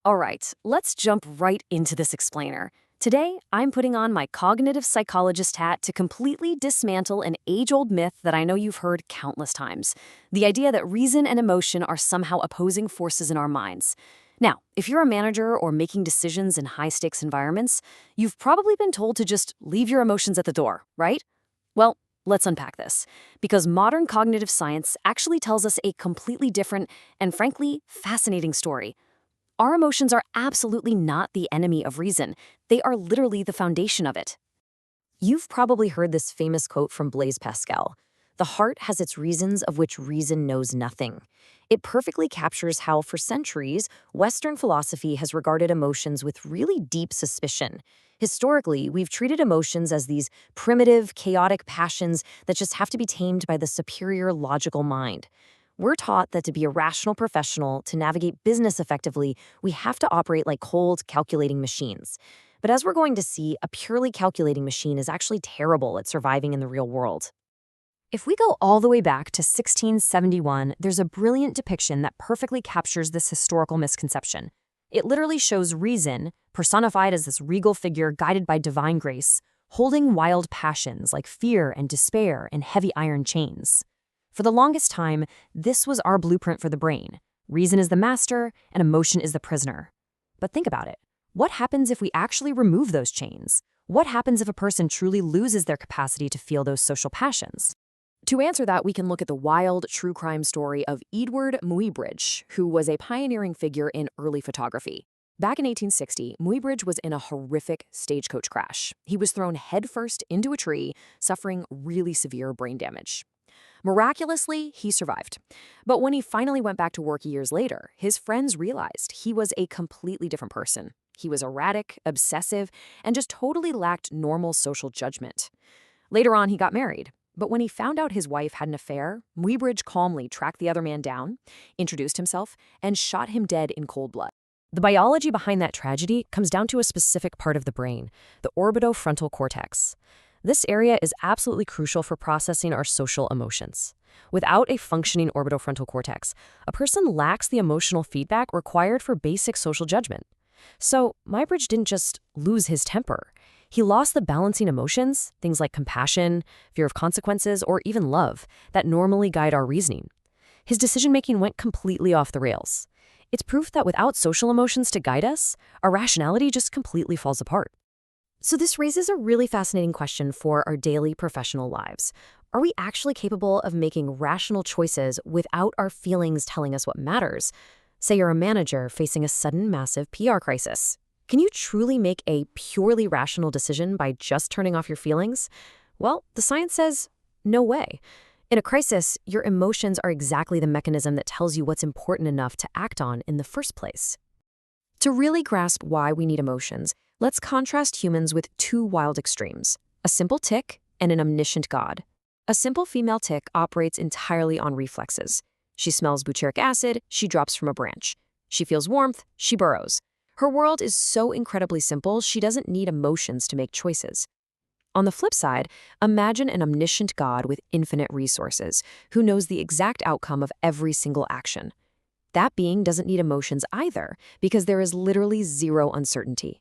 All right, let's jump right into this explainer. Today, I'm putting on my cognitive psychologist hat to completely dismantle an age-old myth that I know you've heard countless times. The idea that reason and emotion are somehow opposing forces in our minds. Now, if you're a manager or making decisions in high-stakes environments, you've probably been told to just leave your emotions at the door, right? Well, let's unpack this, because modern cognitive science actually tells us a completely different and frankly fascinating story. Our emotions are absolutely not the enemy of reason. They are literally the foundation of it. You've probably heard this famous quote from Blaise Pascal: "The heart has its reasons of which reason knows nothing." It perfectly captures how, for centuries, Western philosophy has regarded emotions with really deep suspicion. Historically, we've treated emotions as these primitive, chaotic passions that just have to be tamed by the superior logical mind. We're taught that to be a rational professional, to navigate business effectively, we have to operate like cold, calculating machines. But as we're going to see, a purely calculating machine is actually terrible at surviving in the real world. If we go all the way back to 1671, there's a brilliant depiction that perfectly captures this historical misconception. It literally shows reason, personified as this regal figure guided by divine grace, holding wild passions like fear and despair in heavy iron chains. For the longest time, this was our blueprint for the brain. Reason is the master, and emotion is the prisoner. But think about it. What happens if we actually remove those chains? What happens if a person truly loses their capacity to feel those social passions? To answer that, we can look at the wild, true crime story of Edward Muybridge, who was a pioneering figure in early photography. Back in 1860, Muybridge was in a horrific stagecoach crash. He was thrown headfirst into a tree, suffering really severe brain damage. Miraculously, he survived. But when he finally went back to work years later, his friends realized he was a completely different person. He was erratic, obsessive, and just totally lacked normal social judgment. Later on, he got married. But when he found out his wife had an affair, Muybridge calmly tracked the other man down, introduced himself, and shot him dead in cold blood. The biology behind that tragedy comes down to a specific part of the brain, the orbitofrontal cortex. This area is absolutely crucial for processing our social emotions. Without a functioning orbitofrontal cortex, a person lacks the emotional feedback required for basic social judgment. So, Muybridge didn't just lose his temper. He lost the balancing emotions, things like compassion, fear of consequences, or even love, that normally guide our reasoning. His decision-making went completely off the rails. It's proof that without social emotions to guide us, our rationality just completely falls apart. So this raises a really fascinating question for our daily professional lives. Are we actually capable of making rational choices without our feelings telling us what matters? Say you're a manager facing a sudden massive PR crisis. Can you truly make a purely rational decision by just turning off your feelings? Well, the science says no way. In a crisis, your emotions are exactly the mechanism that tells you what's important enough to act on in the first place. To really grasp why we need emotions, let's contrast humans with two wild extremes: a simple tick and an omniscient god. A simple female tick operates entirely on reflexes. She smells butyric acid, she drops from a branch. She feels warmth, she burrows. Her world is so incredibly simple, she doesn't need emotions to make choices. On the flip side, imagine an omniscient god with infinite resources, who knows the exact outcome of every single action. That being doesn't need emotions either, because there is literally zero uncertainty.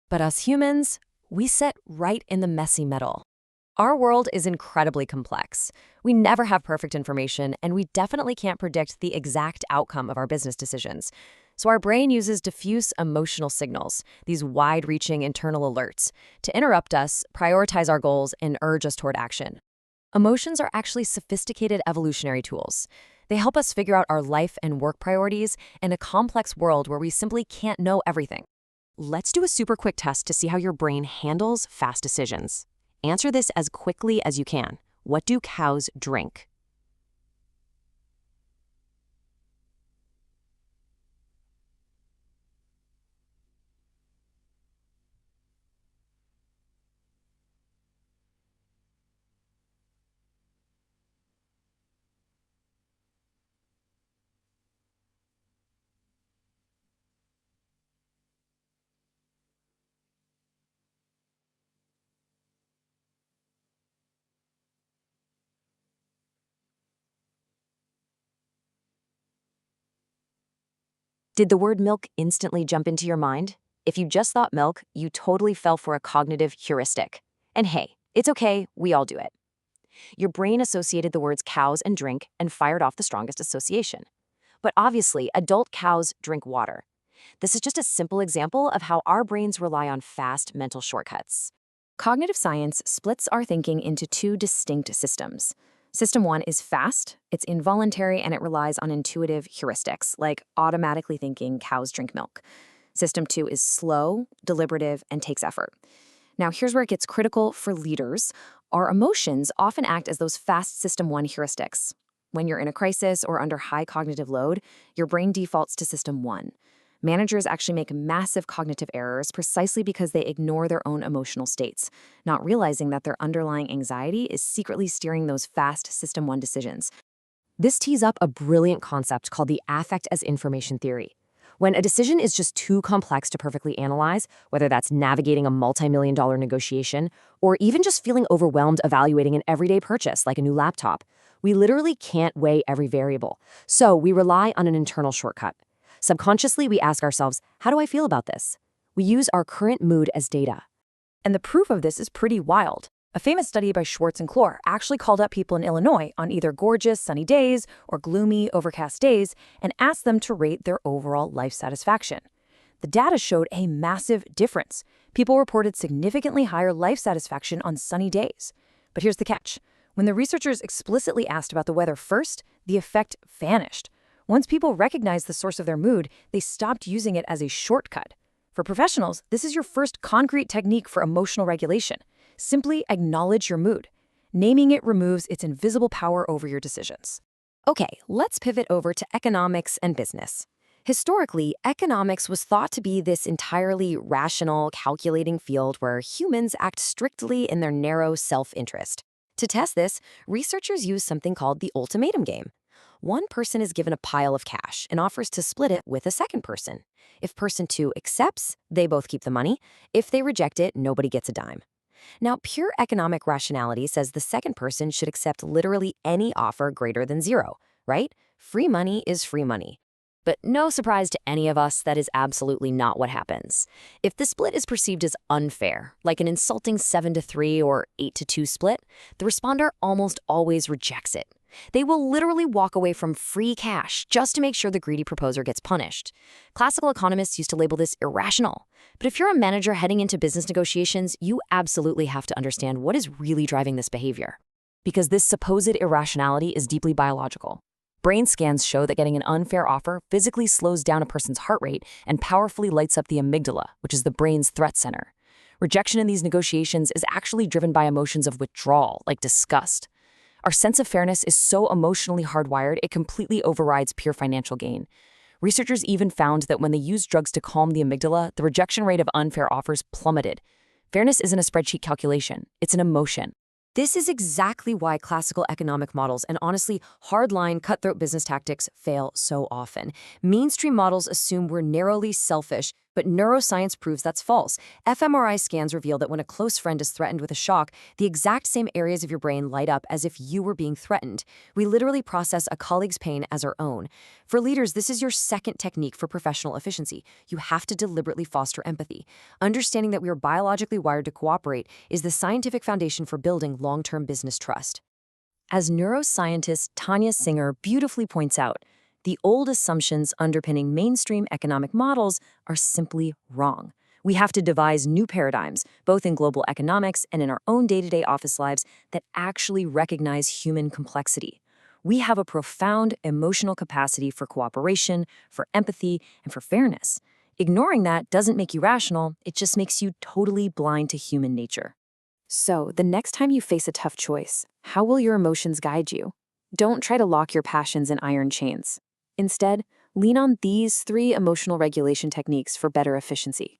But us humans, we sit right in the messy middle. Our world is incredibly complex. We never have perfect information, and we definitely can't predict the exact outcome of our business decisions. So our brain uses diffuse emotional signals, these wide-reaching internal alerts, to interrupt us, prioritize our goals, and urge us toward action. Emotions are actually sophisticated evolutionary tools. They help us figure out our life and work priorities in a complex world where we simply can't know everything. Let's do a super quick test to see how your brain handles fast decisions. Answer this as quickly as you can. What do cows drink? Did the word milk instantly jump into your mind? If you just thought milk, you totally fell for a cognitive heuristic. And hey, it's okay, we all do it. Your brain associated the words cows and drink and fired off the strongest association. But obviously, adult cows drink water. This is just a simple example of how our brains rely on fast mental shortcuts. Cognitive science splits our thinking into two distinct systems. System 1 is fast, it's involuntary, and it relies on intuitive heuristics, like automatically thinking cows drink milk. System 2 is slow, deliberative, and takes effort. Now, here's where it gets critical for leaders. Our emotions often act as those fast System 1 heuristics. When you're in a crisis or under high cognitive load, your brain defaults to System 1. Managers actually make massive cognitive errors precisely because they ignore their own emotional states, not realizing that their underlying anxiety is secretly steering those fast System 1 decisions. This tees up a brilliant concept called the affect as information theory. When a decision is just too complex to perfectly analyze, whether that's navigating a multi-million-dollar negotiation or even just feeling overwhelmed evaluating an everyday purchase like a new laptop, we literally can't weigh every variable. So we rely on an internal shortcut. Subconsciously, we ask ourselves, how do I feel about this? We use our current mood as data. And the proof of this is pretty wild. A famous study by Schwartz and Clore actually called up people in Illinois on either gorgeous, sunny days or gloomy, overcast days and asked them to rate their overall life satisfaction. The data showed a massive difference. People reported significantly higher life satisfaction on sunny days. But here's the catch. When the researchers explicitly asked about the weather first, the effect vanished. Once people recognized the source of their mood, they stopped using it as a shortcut. For professionals, this is your first concrete technique for emotional regulation. Simply acknowledge your mood. Naming it removes its invisible power over your decisions. Okay, let's pivot over to economics and business. Historically, economics was thought to be this entirely rational, calculating field where humans act strictly in their narrow self-interest. To test this, researchers use something called the ultimatum game. One person is given a pile of cash and offers to split it with a second person. If person 2 accepts, they both keep the money. If they reject it, nobody gets a dime. Now, pure economic rationality says the second person should accept literally any offer greater than 0, right? Free money is free money. But no surprise to any of us, that is absolutely not what happens. If the split is perceived as unfair, like an insulting 7-3 or 8-2 split, the responder almost always rejects it. They will literally walk away from free cash just to make sure the greedy proposer gets punished. Classical economists used to label this irrational. But if you're a manager heading into business negotiations, you absolutely have to understand what is really driving this behavior. Because this supposed irrationality is deeply biological. Brain scans show that getting an unfair offer physically slows down a person's heart rate and powerfully lights up the amygdala, which is the brain's threat center. Rejection in these negotiations is actually driven by emotions of withdrawal, like disgust. Our sense of fairness is so emotionally hardwired, it completely overrides pure financial gain. Researchers even found that when they used drugs to calm the amygdala, the rejection rate of unfair offers plummeted. Fairness isn't a spreadsheet calculation, it's an emotion. This is exactly why classical economic models and honestly, hardline, cutthroat business tactics fail so often. Mainstream models assume we're narrowly selfish, but neuroscience proves that's false. fMRI scans reveal that when a close friend is threatened with a shock, the exact same areas of your brain light up as if you were being threatened. We literally process a colleague's pain as our own. For leaders, this is your second technique for professional efficiency. You have to deliberately foster empathy. Understanding that we are biologically wired to cooperate is the scientific foundation for building long-term business trust. As neuroscientist Tanya Singer beautifully points out, the old assumptions underpinning mainstream economic models are simply wrong. We have to devise new paradigms, both in global economics and in our own day-to-day office lives, that actually recognize human complexity. We have a profound emotional capacity for cooperation, for empathy, and for fairness. Ignoring that doesn't make you rational, it just makes you totally blind to human nature. So, the next time you face a tough choice, how will your emotions guide you? Don't try to lock your passions in iron chains. Instead, lean on these 3 emotional regulation techniques for better efficiency.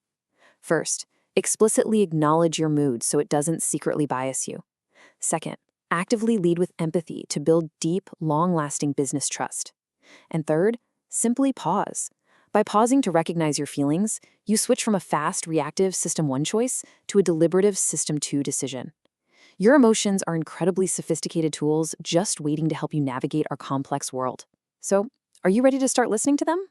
First, explicitly acknowledge your mood so it doesn't secretly bias you. Second, actively lead with empathy to build deep, long-lasting business trust. And third, simply pause. By pausing to recognize your feelings, you switch from a fast, reactive System 1 choice to a deliberative System 2 decision. Your emotions are incredibly sophisticated tools just waiting to help you navigate our complex world. So, are you ready to start listening to them?